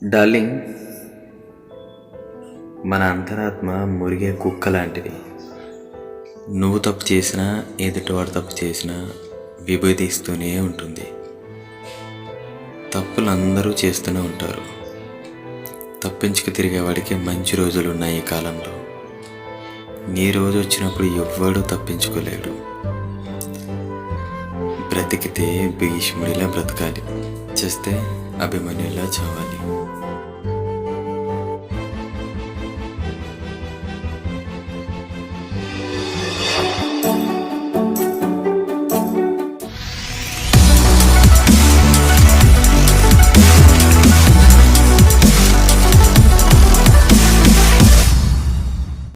Darling, మన అంతరాత్మ మురిగే కుక్క లాంటిది. నువ్వు తప్పు చేసినా ఎదుటివాడు తప్పు చేసినా విభేదిస్తూనే ఉంటుంది. తప్పులు అందరూ చేస్తూనే ఉంటారు. తప్పించుకు తిరిగేవాడికి మంచి రోజులు ఉన్నాయి ఈ కాలంలో. నీ రోజు వచ్చినప్పుడు ఎవ్వడూ తప్పించుకోలేడు. బ్రతికితే భీష్ముడిలా బ్రతకాలి, చేస్తే అభిమన్యులా చావాలి.